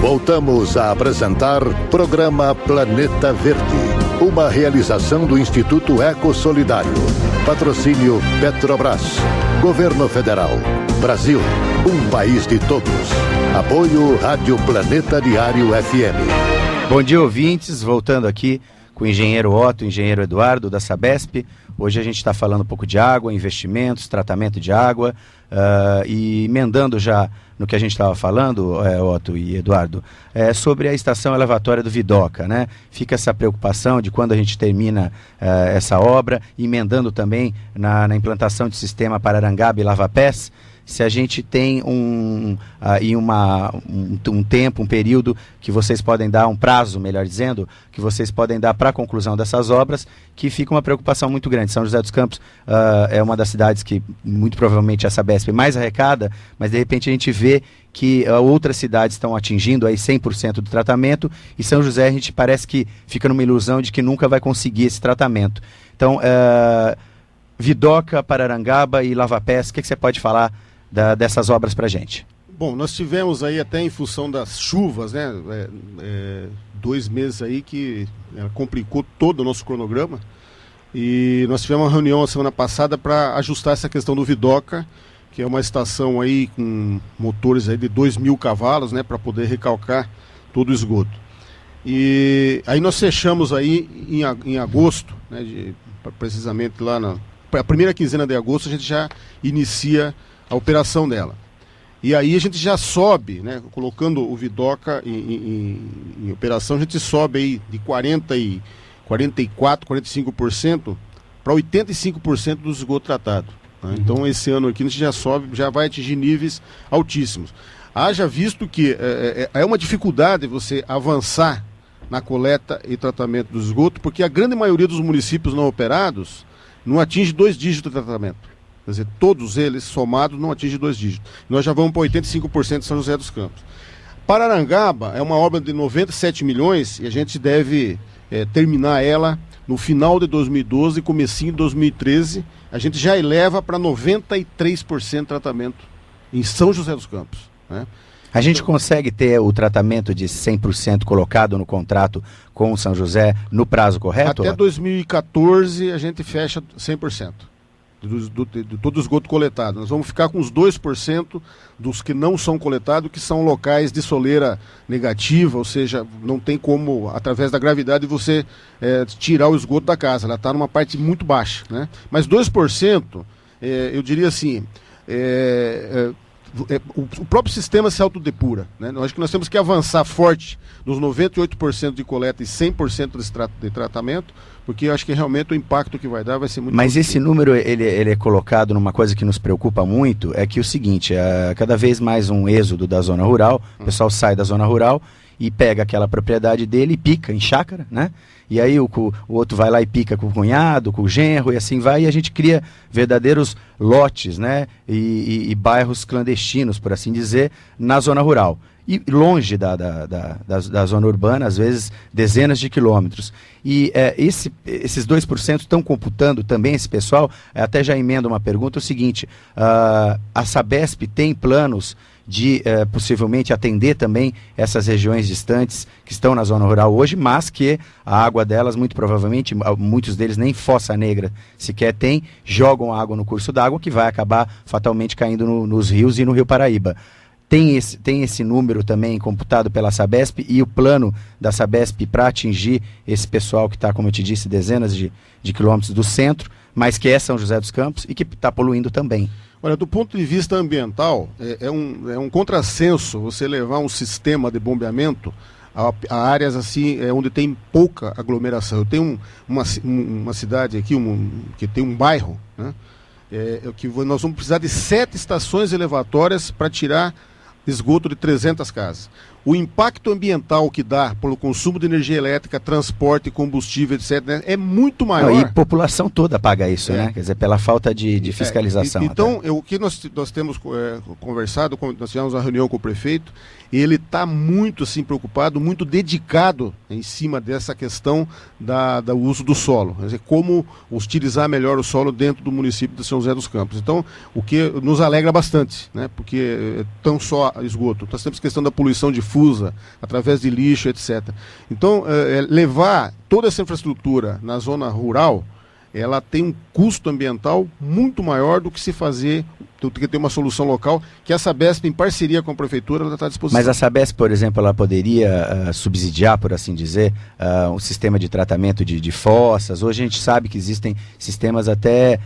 Voltamos a apresentar Programa Planeta Verde, uma realização do Instituto Eco Solidário. Patrocínio Petrobras, Governo Federal, Brasil, um país de todos. Apoio Rádio Planeta Diário FM. Bom dia, ouvintes, voltando aqui com o engenheiro Otto, engenheiro Eduardo da Sabesp. Hoje a gente está falando um pouco de água, investimentos, tratamento de água, e emendando já no que a gente estava falando, Otto e Eduardo, sobre a estação elevatória do Vidoca, né? Fica essa preocupação de quando a gente termina essa obra, emendando também na implantação de sistema Pararangaba e Lava-Pés, se a gente tem um tempo, um período que vocês podem dar, um prazo, melhor dizendo, que vocês podem dar para a conclusão dessas obras, que fica uma preocupação muito grande. São José dos Campos é uma das cidades que muito provavelmente a Sabesp mais arrecada, mas de repente a gente vê que outras cidades estão atingindo aí 100% do tratamento, e São José a gente parece que fica numa ilusão de que nunca vai conseguir esse tratamento. Então, Vidoca, Pararangaba e Lava-Pés, o que você pode falar dessas obras para a gente? Bom, nós tivemos aí até em função das chuvas, né, 2 meses aí que complicou todo o nosso cronograma, e nós tivemos uma reunião a semana passada para ajustar essa questão do Vidoca, que é uma estação aí com motores aí de 2.000 cavalos, né, para poder recalcar todo o esgoto. E aí nós fechamos aí em agosto, né, precisamente lá na primeira quinzena de agosto, a gente já inicia a operação dela. E aí a gente já sobe, né, colocando o Vidoca em operação, a gente sobe aí de 44, 45% para 85% do esgoto tratado. Né? Então esse ano aqui a gente já sobe, já vai atingir níveis altíssimos. Haja visto que é uma dificuldade você avançar na coleta e tratamento do esgoto, porque a grande maioria dos municípios não operados não atinge 2 dígitos de tratamento. Quer dizer, todos eles somados não atingem 2 dígitos. Nós já vamos para 85% de São José dos Campos. Pararangaba é uma obra de 97 milhões e a gente deve terminar ela no final de 2012 e comecinho de 2013. A gente já eleva para 93% de tratamento em São José dos Campos. Né? A gente consegue ter o tratamento de 100% colocado no contrato com o São José no prazo correto? Até 2014 a gente fecha 100%. De todo o esgoto coletado. Nós vamos ficar com os 2% dos que não são coletados, que são locais de soleira negativa, ou seja, não tem como, através da gravidade, você tirar o esgoto da casa. Ela está numa parte muito baixa. Né? Mas 2%, eu diria assim, o próprio sistema se autodepura. Né? Eu acho que nós temos que avançar forte nos 98% de coleta e 100% de tratamento, porque eu acho que realmente o impacto que vai dar vai ser muito Mas positivo. Esse número ele é colocado numa coisa que nos preocupa muito, é que o seguinte, cada vez mais um êxodo da zona rural, o pessoal sai da zona rural e pega aquela propriedade dele e pica em chácara, né? E aí o outro vai lá e pica com o cunhado, com o genro, e assim vai, e a gente cria verdadeiros lotes, né? E bairros clandestinos, por assim dizer, na zona rural. E longe da zona urbana, às vezes dezenas de quilômetros. E esses 2% estão computando também esse pessoal. Até já emendo uma pergunta, é o seguinte, a Sabesp tem planos de possivelmente atender também essas regiões distantes que estão na zona rural hoje, mas que a água delas, muito provavelmente, muitos deles nem fossa negra sequer tem, jogam água no curso d'água que vai acabar fatalmente caindo nos rios e no Rio Paraíba. Tem esse número também computado pela Sabesp e o plano da Sabesp para atingir esse pessoal que está, como eu te disse, dezenas de quilômetros do centro, mas que é São José dos Campos e que está poluindo também. Olha, do ponto de vista ambiental, é um contrassenso você levar um sistema de bombeamento a áreas assim onde tem pouca aglomeração. Eu tenho uma cidade aqui, que tem um bairro, né, que nós vamos precisar de 7 estações elevatórias para tirar esgoto de 300 casas. O impacto ambiental que dá pelo consumo de energia elétrica, transporte, combustível, etc., né, é muito maior. E a população toda paga isso, né? Quer dizer, pela falta de fiscalização. Então, o que nós temos conversado, nós tivemos uma reunião com o prefeito, ele está muito assim, preocupado, muito dedicado em cima dessa questão do uso do solo. Quer dizer, como utilizar melhor o solo dentro do município de São José dos Campos. Então, o que nos alegra bastante, né? Porque tão só esgoto. Nós temos questão da poluição de difusa, através de lixo, etc. Então, levar toda essa infraestrutura na zona rural, ela tem um custo ambiental muito maior do que se fazer, do que ter uma solução local, que a Sabesp, em parceria com a prefeitura, ela está à disposição. Mas a Sabesp, por exemplo, ela poderia subsidiar, por assim dizer, um sistema de tratamento de fossas. Hoje a gente sabe que existem sistemas até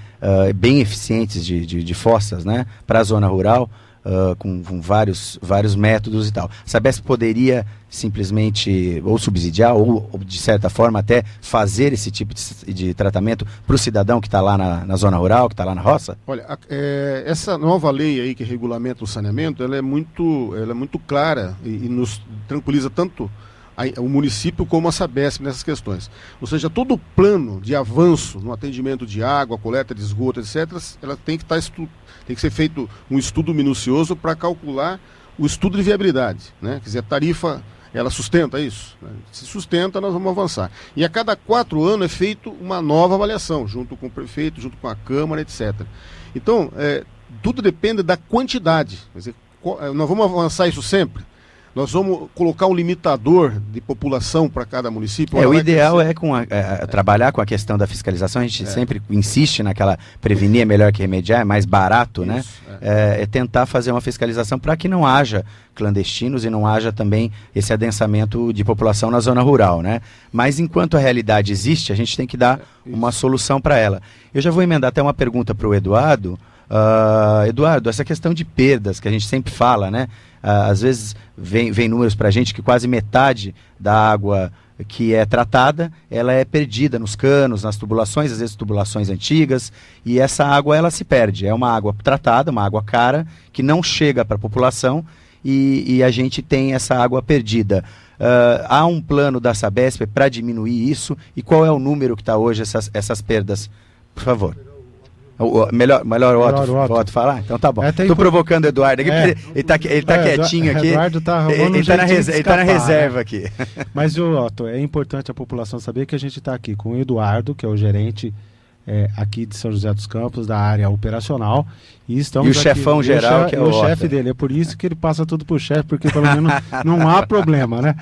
bem eficientes de fossas, né, para a zona rural, com vários métodos e tal. A Sabesp poderia simplesmente ou subsidiar ou de certa forma até fazer esse tipo de tratamento para o cidadão que está lá na zona rural, que está lá na roça? Olha, essa nova lei aí que regulamenta o saneamento, ela é muito clara e nos tranquiliza tanto o município como a Sabesp nessas questões. Ou seja, todo o plano de avanço no atendimento de água, coleta de esgoto, etc., ela tem que ser feito um estudo minucioso para calcular o estudo de viabilidade, né? Quer dizer, a tarifa, ela sustenta isso? Né? Se sustenta, nós vamos avançar. E a cada 4 anos é feito uma nova avaliação, junto com o prefeito, junto com a Câmara, etc. Então, tudo depende da quantidade. Quer dizer, nós vamos avançar isso sempre? Nós vamos colocar um limitador de população para cada município? O ideal trabalhar com a questão da fiscalização. A gente sempre insiste naquela prevenir é melhor que remediar, é mais barato, isso, né? É tentar fazer uma fiscalização para que não haja clandestinos e não haja também esse adensamento de população na zona rural, né? Mas enquanto a realidade existe, a gente tem que dar uma solução para ela. Eu já vou emendar até uma pergunta para o Eduardo. Eduardo, essa questão de perdas que a gente sempre fala, né? Às vezes vem números para a gente que quase metade da água que é tratada, ela é perdida nos canos, nas tubulações, às vezes tubulações antigas, e essa água ela se perde. É uma água tratada, uma água cara, que não chega para a população e a gente tem essa água perdida. Há um plano da Sabesp para diminuir isso? E qual é o número que está hoje essas perdas? Por favor. Melhor o Otto falar? Então tá bom. Estou provocando o Eduardo aqui, porque ele tá quietinho aqui. Eduardo tá ele tá na reserva aqui. Mas, Otto, é importante a população saber que a gente está aqui com o Eduardo, que é o gerente aqui de São José dos Campos, da área operacional. E o chefão geral, que é o chefe dele. É por isso que ele passa tudo pro chefe, porque pelo menos não há problema, né?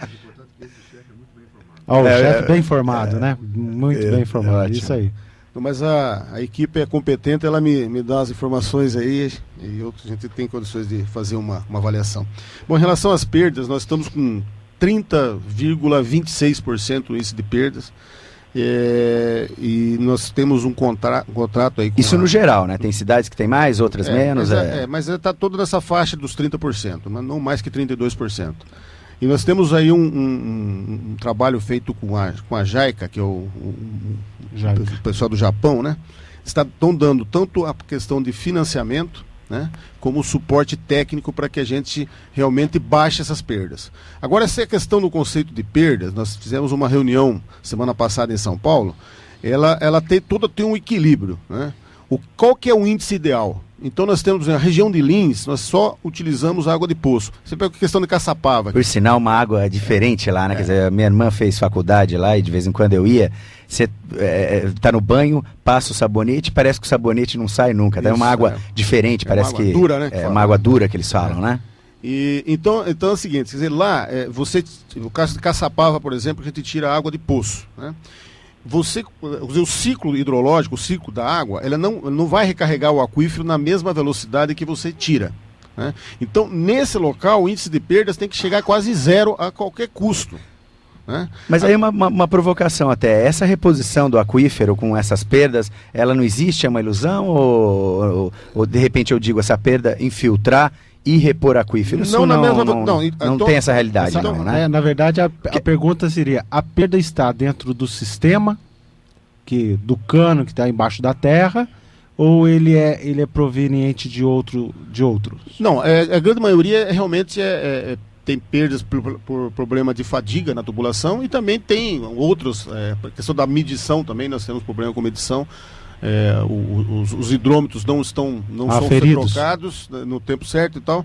O chefe bem informado, né? Muito bem informado, isso aí. Mas a equipe é competente, ela me dá as informações aí e a gente tem condições de fazer uma avaliação. Bom, em relação às perdas, nós estamos com 30,26% índice de perdas e nós temos um contrato aí com isso no geral, né? Tem cidades que tem mais, outras menos. Mas está todo nessa faixa dos 30%, mas não mais que 32%. E nós temos aí um trabalho feito com a JICA, que é o pessoal do Japão, né? Estão dando tanto a questão de financiamento, né, como suporte técnico para que a gente realmente baixe essas perdas. Agora, essa questão do conceito de perdas, nós fizemos uma reunião semana passada em São Paulo, ela tem um equilíbrio, né? Qual que é o índice ideal? Então nós temos na região de Lins, nós só utilizamos água de poço. Você pega a questão de Caçapava. Por sinal, uma água diferente lá, né? Quer dizer, minha irmã fez faculdade lá e de vez em quando eu ia. Você tá no banho, passa o sabonete, parece que o sabonete não sai nunca. É uma água diferente, parece que... dura, né? É uma água dura que eles falam, né? Então é o seguinte, quer dizer, lá, no caso de Caçapava, por exemplo, a gente tira água de poço, né? O ciclo hidrológico, o ciclo da água, ela não vai recarregar o aquífero na mesma velocidade que você tira, né? Então, nesse local, o índice de perdas tem que chegar quase zero a qualquer custo, né? Mas aí uma provocação até, essa reposição do aquífero com essas perdas, ela não existe, é uma ilusão? Ou de repente eu digo, essa perda infiltrar e repor aquífero? Não tem essa realidade, né? Na verdade, a pergunta seria, a perda está dentro do sistema, do cano que está embaixo da terra, ou ele é proveniente de outros? Não, a grande maioria realmente tem perdas por problema de fadiga na tubulação e também tem outros, questão da medição também, nós temos problema com medição. Os hidrômetros não são trocados no tempo certo e tal.